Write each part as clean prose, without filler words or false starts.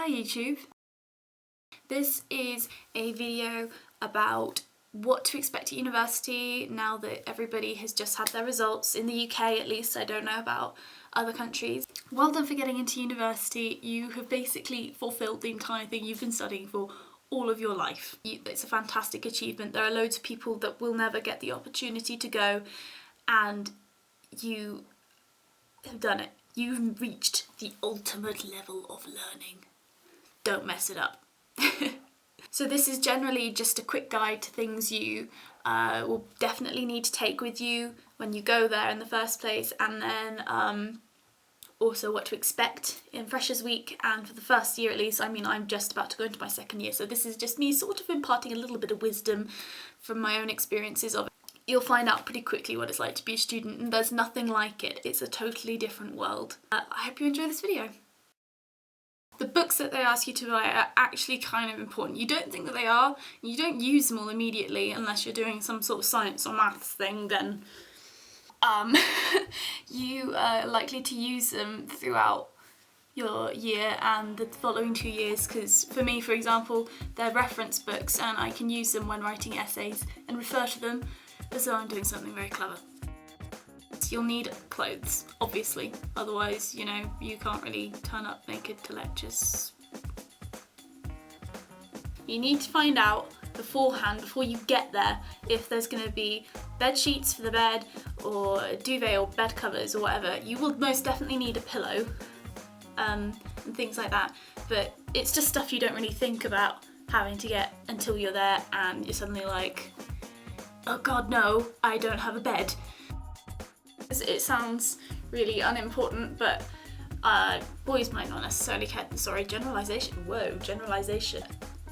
Hi YouTube. This is a video about what to expect at university now that everybody has just had their results, in the UK at least. I don't know about other countries. Well done for getting into university. You have basically fulfilled the entire thing you've been studying for all of your life. It's a fantastic achievement. There are loads of people that will never get the opportunity to go, and you have done it. You've reached the ultimate level of learning. Don't mess it up. So this is generally just a quick guide to things you will definitely need to take with you when you go there in the first place, and then also what to expect in Freshers Week and for the first year at least. I mean, I'm just about to go into my second year, so this is just me sort of imparting a little bit of wisdom from my own experiences of it. You'll find out pretty quickly what it's like to be a student, and there's nothing like it. It's a totally different world. I hope you enjoy this video. The books that they ask you to buy are actually kind of important. You don't think that they are, you don't use them all immediately unless you're doing some sort of science or maths thing, then you are likely to use them throughout your year and the following 2 years, because for me, for example, they're reference books and I can use them when writing essays and refer to them as though I'm doing something very clever. You'll need clothes, obviously, otherwise, you know, you can't really turn up naked to lectures. You need to find out beforehand, before you get there, if there's going to be bed sheets for the bed or a duvet or bed covers or whatever. You will most definitely need a pillow and things like that, but it's just stuff you don't really think about having to get until you're there and you're suddenly like, oh god no, I don't have a bed. It sounds really unimportant, but boys might not necessarily care. Sorry, generalisation. Whoa, generalisation.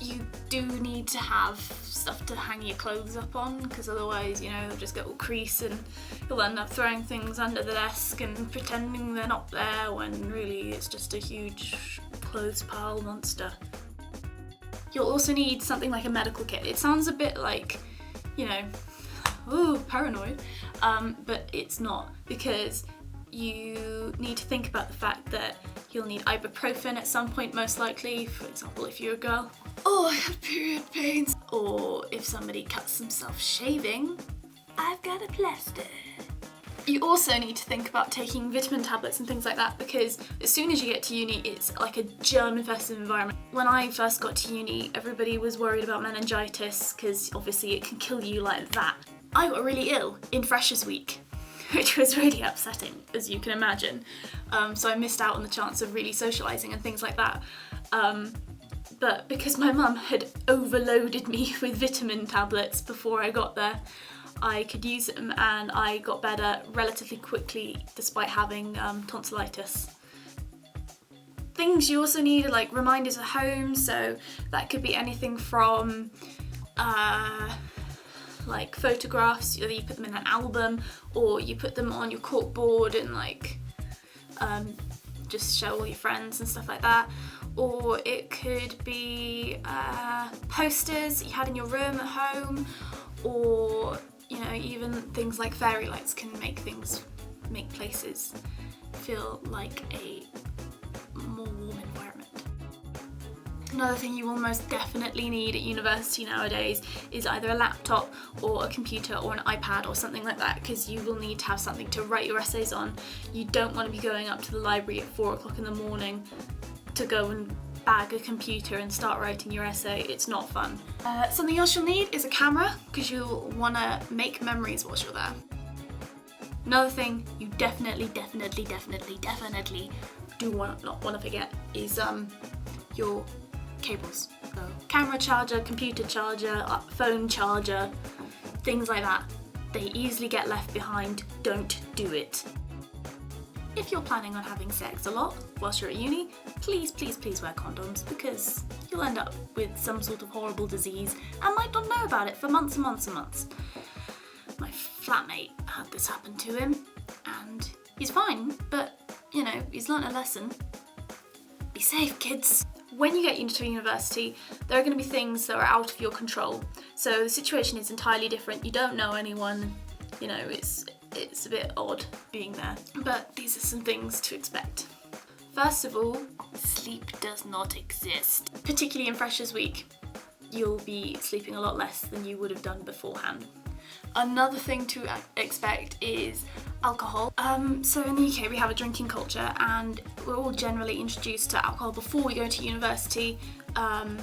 You do need to have stuff to hang your clothes up on, because otherwise, you know, they'll just get all crease and you'll end up throwing things under the desk and pretending they're not there when really it's just a huge clothes pile monster. You'll also need something like a medical kit. It sounds a bit like, you know, ooh, paranoid, but it's not, because you need to think about the fact that you'll need ibuprofen at some point, most likely, for example if you're a girl. Oh, I have period pains. Or if somebody cuts themselves shaving, I've got a plaster. You also need to think about taking vitamin tablets and things like that, because as soon as you get to uni, it's like a germ-infested environment. When I first got to uni, everybody was worried about meningitis, because obviously it can kill you like that. I got really ill in Freshers Week, which was really upsetting, as you can imagine. So I missed out on the chance of really socialising and things like that. But because my mum had overloaded me with vitamin tablets before I got there, I could use them and I got better relatively quickly despite having tonsillitis. Things you also need are like reminders at home, so that could be anything from like photographs, either you put them in an album or you put them on your corkboard and like just show all your friends and stuff like that. Or it could be posters that you had in your room at home, or you know, even things like fairy lights can make places feel like a more warm environment. Another thing you will most definitely need at university nowadays is either a laptop or a computer or an iPad or something like that, because you will need to have something to write your essays on. You don't want to be going up to the library at 4 o'clock in the morning to go and bag a computer and start writing your essay. It's not fun. Something else you'll need is a camera, because you'll want to make memories whilst you're there. Another thing you definitely do not want to forget is your cables. So camera charger, computer charger, phone charger, things like that. They easily get left behind. Don't do it. If you're planning on having sex a lot whilst you're at uni, please wear condoms, because you'll end up with some sort of horrible disease and might not know about it for months and months and months. My flatmate had this happen to him and he's fine, but you know, he's learnt a lesson. Be safe, kids. When you get into university, there are going to be things that are out of your control. So the situation is entirely different. You don't know anyone, you know, it's a bit odd being there. But these are some things to expect. First of all, sleep does not exist. Particularly in Freshers Week, you'll be sleeping a lot less than you would have done beforehand. Another thing to expect is alcohol. So in the UK we have a drinking culture and we're all generally introduced to alcohol before we go to university, and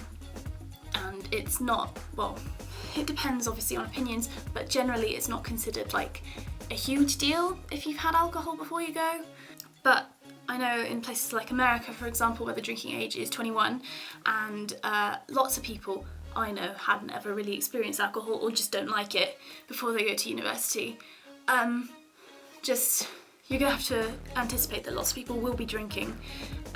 it's not, well, it depends obviously on opinions, but generally it's not considered like a huge deal if you've had alcohol before you go. But I know in places like America, for example, where the drinking age is 21, and lots of people I know hadn't ever really experienced alcohol or just don't like it before they go to university. You're gonna have to anticipate that lots of people will be drinking,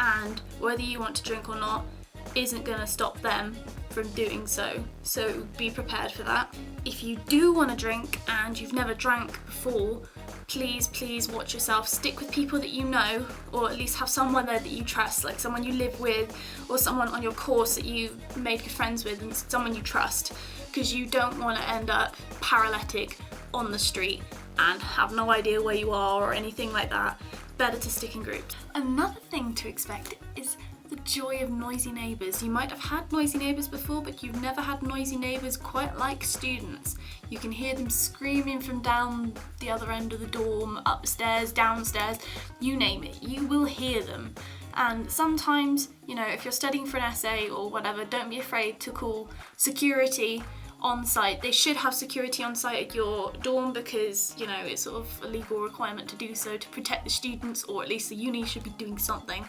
and whether you want to drink or not isn't gonna stop them from doing so. So be prepared for that. If you do want to drink and you've never drank before, please watch yourself. Stick with people that you know, or at least have someone there that you trust, like someone you live with or someone on your course that you've made good friends with and someone you trust, because you don't want to end up paralytic on the street and have no idea where you are or anything like that. Better to stick in groups. Another thing to expect is the joy of noisy neighbours. You might have had noisy neighbours before, but you've never had noisy neighbours quite like students. You can hear them screaming from down the other end of the dorm, upstairs, downstairs, you name it, you will hear them. And sometimes, you know, if you're studying for an essay or whatever, don't be afraid to call security on site. They should have security on site at your dorm because, you know, it's sort of a legal requirement to do so to protect the students, or at least the uni should be doing something.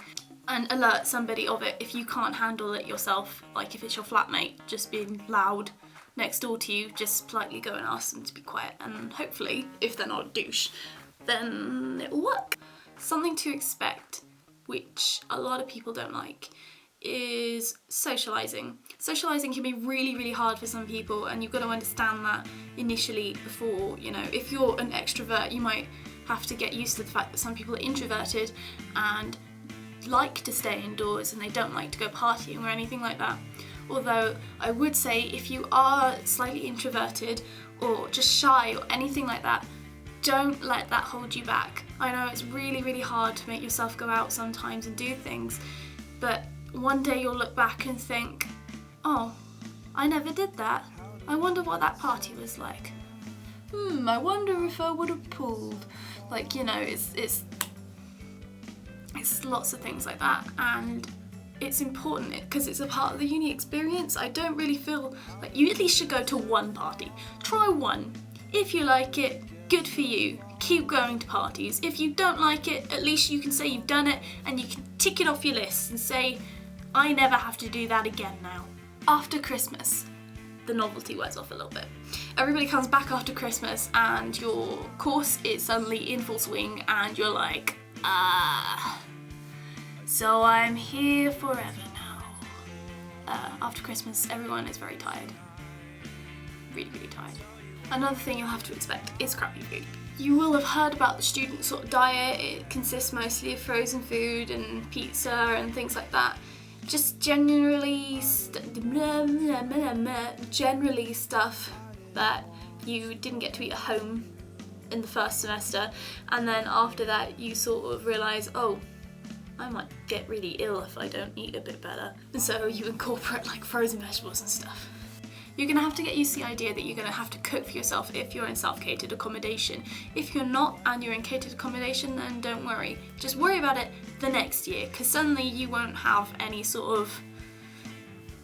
And alert somebody of it if you can't handle it yourself, like if it's your flatmate just being loud next door to you, just politely go and ask them to be quiet, and hopefully, if they're not a douche, then it'll work. Something to expect, which a lot of people don't like, is socialising. Socialising can be really hard for some people, and you've got to understand that initially before, you know, if you're an extrovert, you might have to get used to the fact that some people are introverted and like to stay indoors and they don't like to go partying or anything like that. Although I would say if you are slightly introverted or just shy or anything like that, don't let that hold you back. I know it's really hard to make yourself go out sometimes and do things, but one day you'll look back and think, oh, I never did that. I wonder what that party was like. I wonder if I would have pulled. Like, you know, it's lots of things like that, and it's important because it's a part of the uni experience. I don't really feel like you at least should go to one party. Try one. If you like it, good for you. Keep going to parties. If you don't like it, at least you can say you've done it and you can tick it off your list and say, I never have to do that again now. After Christmas, the novelty wears off a little bit. Everybody comes back after Christmas and your course is suddenly in full swing and you're like, so I'm here forever now. After Christmas, everyone is very tired. Really tired. Another thing you'll have to expect is crappy food. You will have heard about the student sort of diet. It consists mostly of frozen food and pizza and things like that. Just generally stuff that you didn't get to eat at home in the first semester, and then after that you sort of realise, oh, I might get really ill if I don't eat a bit better, and so you incorporate like frozen vegetables and stuff. You're going to have to get used to the idea that you're going to have to cook for yourself if you're in self-catered accommodation. If you're not and you're in catered accommodation, then don't worry. Just worry about it the next year, because suddenly you won't have any sort of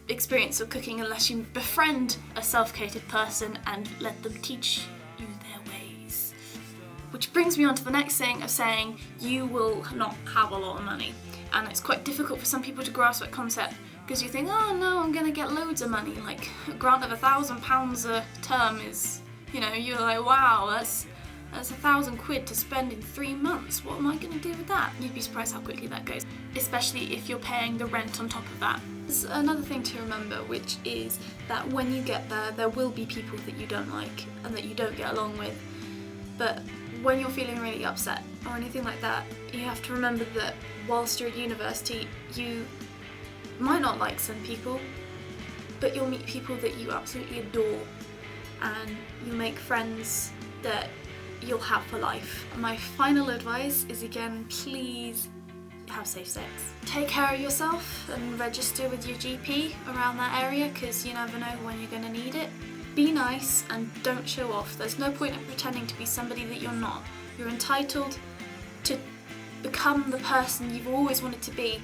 experience of cooking unless you befriend a self-catered person and let them teach you their ways. Which brings me on to the next thing of saying you will not have a lot of money. And it's quite difficult for some people to grasp that concept, because you think, oh no, I'm gonna get loads of money, like a grant of £1,000 a term is, you know, you're like, wow, that's £1,000 to spend in 3 months. What am I gonna do with that? You'd be surprised how quickly that goes, especially if you're paying the rent on top of that. There's another thing to remember, which is that when you get there, there will be people that you don't like and that you don't get along with. But when you're feeling really upset or anything like that, you have to remember that whilst you're at university, you might not like some people, but you'll meet people that you absolutely adore, and you'll make friends that you'll have for life. My final advice is, again, please have safe sex. Take care of yourself and register with your GP around that area, because you never know when you're going to need it. Be nice and don't show off. There's no point in pretending to be somebody that you're not. You're entitled to become the person you've always wanted to be,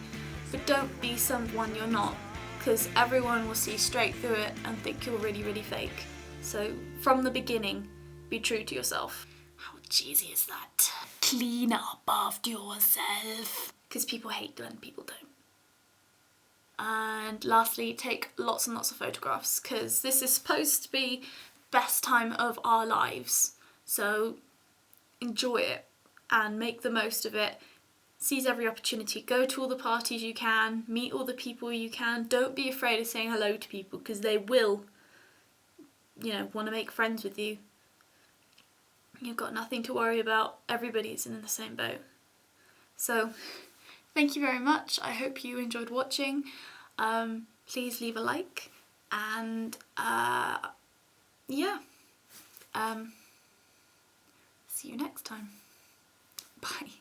but don't be someone you're not, because everyone will see straight through it and think you're really, really fake. So from the beginning, be true to yourself. How cheesy is that? Clean up after yourself. Because people hate when people don't. And lastly, take lots and lots of photographs, because this is supposed to be best time of our lives. So enjoy it and make the most of it. Seize every opportunity. Go to all the parties you can. Meet all the people you can. Don't be afraid of saying hello to people, because they will, want to make friends with you. You've got nothing to worry about. Everybody's in the same boat. So, thank you very much. I hope you enjoyed watching. Please leave a like, and see you next time. Bye.